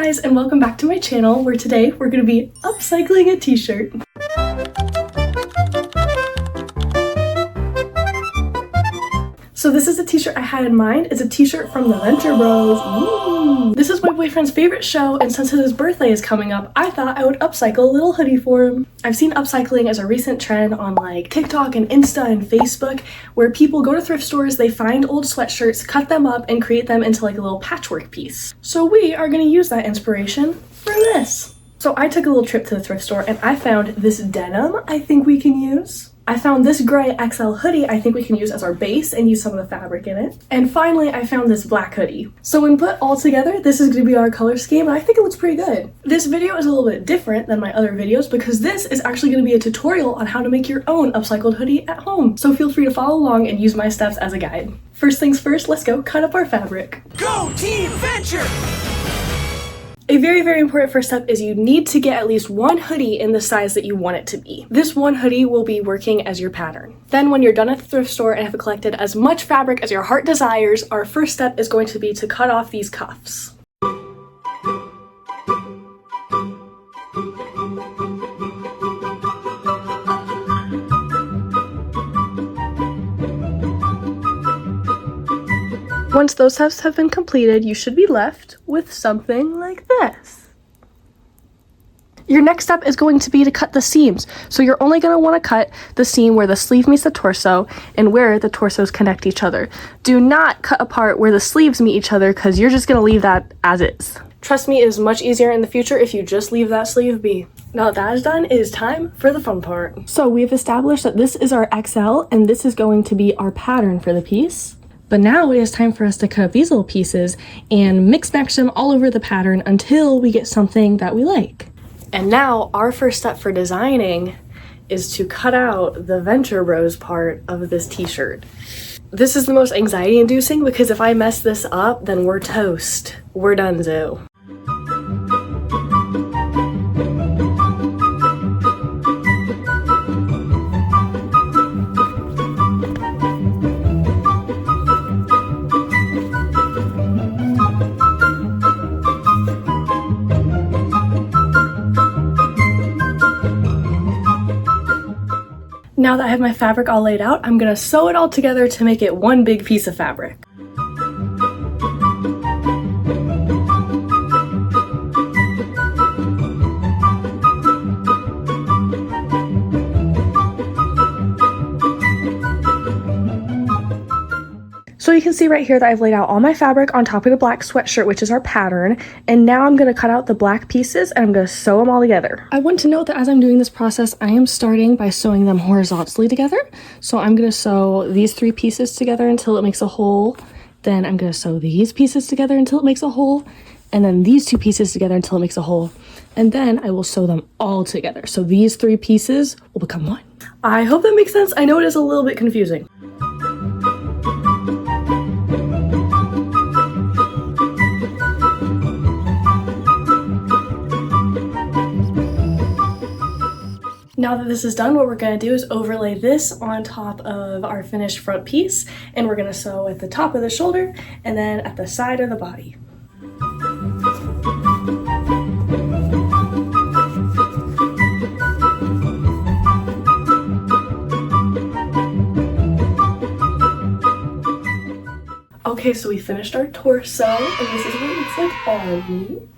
guys, and welcome back to my channel, where today we're going to be upcycling a t-shirt. So this is a t-shirt I had in mind. It's a t-shirt from the Venture Bros. Ooh. This is my boyfriend's favorite show, and since his birthday is coming up, I thought I would upcycle a little hoodie for him. I've seen upcycling as a recent trend on like TikTok and Insta and Facebook, where people go to thrift stores, they find old sweatshirts, cut them up, and create them into like a little patchwork piece. So we are going to use that inspiration for this. So I took a little trip to the thrift store and I found this denim I think we can use. I found this gray XL hoodie I think we can use as our base and use some of the fabric in it. And finally, I found this black hoodie. So when put all together, this is going to be our color scheme, and I think it looks pretty good. This video is a little bit different than my other videos because this is actually going to be a tutorial on how to make your own upcycled hoodie at home. So feel free to follow along and use my steps as a guide. First things first, let's go cut up our fabric. Go Team Venture! A very important first step is you need to get at least one hoodie in the size that you want it to be. This one hoodie will be working as your pattern. Then when you're done at the thrift store and have collected as much fabric as your heart desires, our first step is going to be to cut off these cuffs. Once those steps have been completed, you should be left with something like this. Your next step is going to be to cut the seams. So you're only going to want to cut the seam where the sleeve meets the torso and where the torsos connect each other. Do not cut apart where the sleeves meet each other because you're just going to leave that as is. Trust me, it is much easier in the future if you just leave that sleeve be. Now that that is done, it is time for the fun part. So we've established that this is our XL and this is going to be our pattern for the piece. But now it is time for us to cut up these little pieces and mix match them all over the pattern until we get something that we like. And now our first step for designing is to cut out the Venture Bros part of this t-shirt. This is the most anxiety inducing because if I mess this up, then we're toast. We're donezo. Now that I have my fabric all laid out, I'm gonna sew it all together to make it one big piece of fabric. So you can see right here that I've laid out all my fabric on top of the black sweatshirt, which is our pattern. And now I'm going to cut out the black pieces and I'm going to sew them all together. I want to note that as I'm doing this process, I am starting by sewing them horizontally together. So I'm going to sew these three pieces together until it makes a hole. Then I'm going to sew these pieces together until it makes a hole. And then these two pieces together until it makes a hole. And then I will sew them all together. So these three pieces will become one. I hope that makes sense. I know it is a little bit confusing. Now that this is done, what we're going to do is overlay this on top of our finished front piece, and we're going to sew at the top of the shoulder and then at the side of the body. Okay, so we finished our torso, and this is what it looks like on me.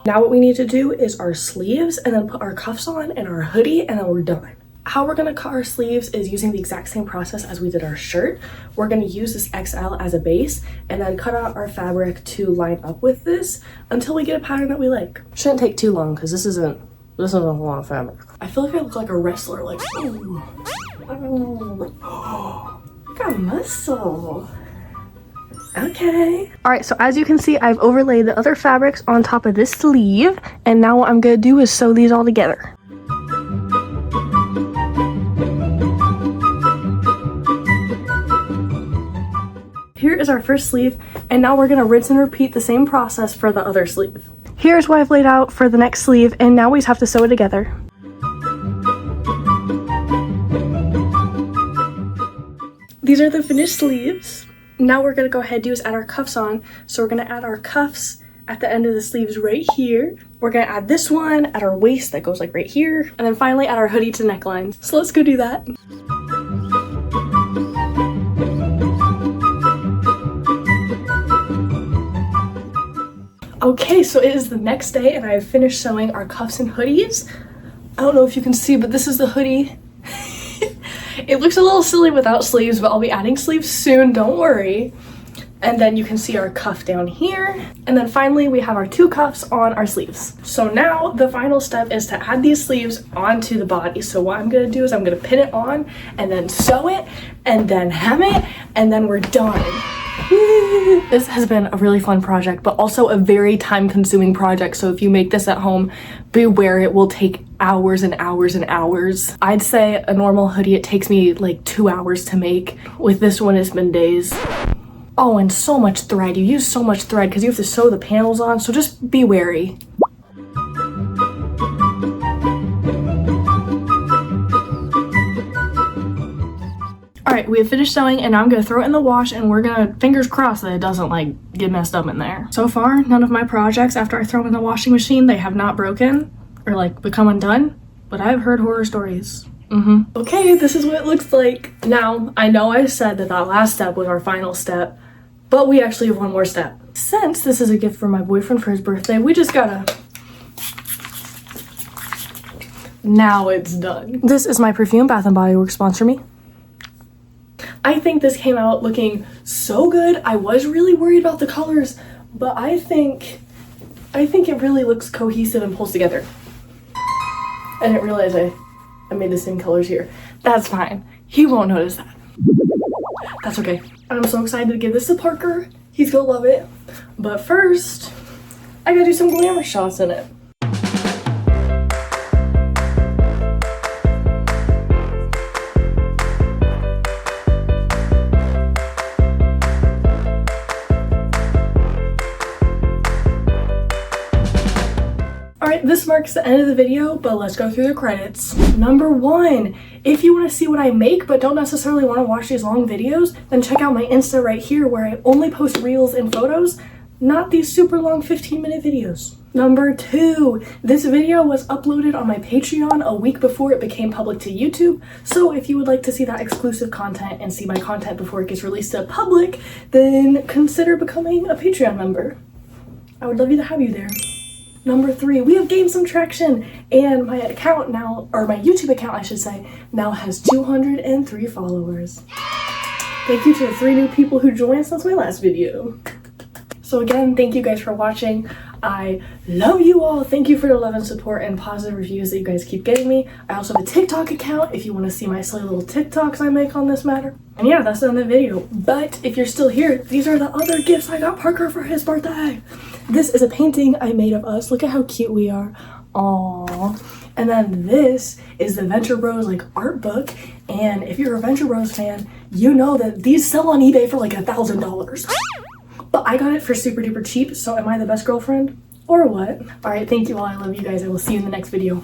Now what we need to do is our sleeves and then put our cuffs on and our hoodie, and then we're done. How we're gonna cut our sleeves is using the exact same process as we did our shirt. We're gonna use this XL as a base and then cut out our fabric to line up with this until we get a pattern that we like. Shouldn't take too long because this isn't a lot of fabric. I feel like I look like a wrestler, like, ooh. Oh, got muscle. Okay. All right, so as you can see, I've overlaid the other fabrics on top of this sleeve, and now what I'm gonna do is sew these all together. Here is our first sleeve, and now we're gonna rinse and repeat the same process for the other sleeve. Here's what I've laid out for the next sleeve, and now we just have to sew it together. These are the finished sleeves. now we're gonna go ahead and do is add our cuffs on. So we're gonna add our cuffs at the end of the sleeves right here. We're gonna add this one at our waist that goes like right here. And then finally add our hoodie to the neckline. So let's go do that. Okay, so it is the next day and I have finished sewing our cuffs and hoodies. I don't know if you can see, but this is the hoodie. It looks a little silly without sleeves, but I'll be adding sleeves soon, don't worry. And then you can see our cuff down here. And then finally we have our 2 cuffs on our sleeves. So now the final step is to add these sleeves onto the body. So what I'm gonna do is I'm gonna pin it on and then sew it and then hem it and then we're done. This has been a really fun project, but also a very time-consuming project. So if you make this at home, beware, it will take hours and hours and hours. I'd say a normal hoodie, it takes me like 2 hours to make. With this one, it's been days. Oh, and so much thread. You use so much thread because you have to sew the panels on, so just be wary. Alright, we have finished sewing and now I'm going to throw it in the wash and we're going to fingers crossed that it doesn't like get messed up in there. So far, none of my projects after I throw them in the washing machine, they have not broken or like become undone, but I've heard horror stories. Okay, this is what it looks like. Now, I know I said that that last step was our final step, but we actually have one more step. Since this is a gift from my boyfriend for his birthday, we just gotta... Now it's done. This is my perfume, Bath & Body Works sponsor me. I think this came out looking so good. I was really worried about the colors, but I think it really looks cohesive and pulls together. I didn't realize I made the same colors here. That's fine. He won't notice that. That's okay. I'm so excited to give this to Parker. He's gonna love it. But first, I gotta do some glamour shots in it. Alright, this marks the end of the video, but let's go through the credits. Number 1, if you want to see what I make but don't necessarily want to watch these long videos, then check out my Insta right here where I only post reels and photos, not these super long 15-minute videos. Number 2, this video was uploaded on my Patreon a week before it became public to YouTube, so if you would like to see that exclusive content and see my content before it gets released to the public, then consider becoming a Patreon member. I would love to have you there. Number 3, we have gained some traction and my account now, or my YouTube account I should say, now has 203 followers. Thank you to the 3 new people who joined since my last video. So again, thank you guys for watching. I love you all. Thank you for the love and support and positive reviews that you guys keep getting me. I also have a TikTok account if you want to see my silly little TikToks I make on this matter. And yeah, that's the end of the video. But if you're still here, these are the other gifts I got Parker for his birthday. This is a painting I made of us. Look at how cute we are. Aww. And then this is the Venture Bros like art book. And if you're a Venture Bros fan, you know that these sell on eBay for like $1,000. But I got it for super duper cheap, so am I the best girlfriend? Or what? Alright, thank you all. I love you guys. I will see you in the next video.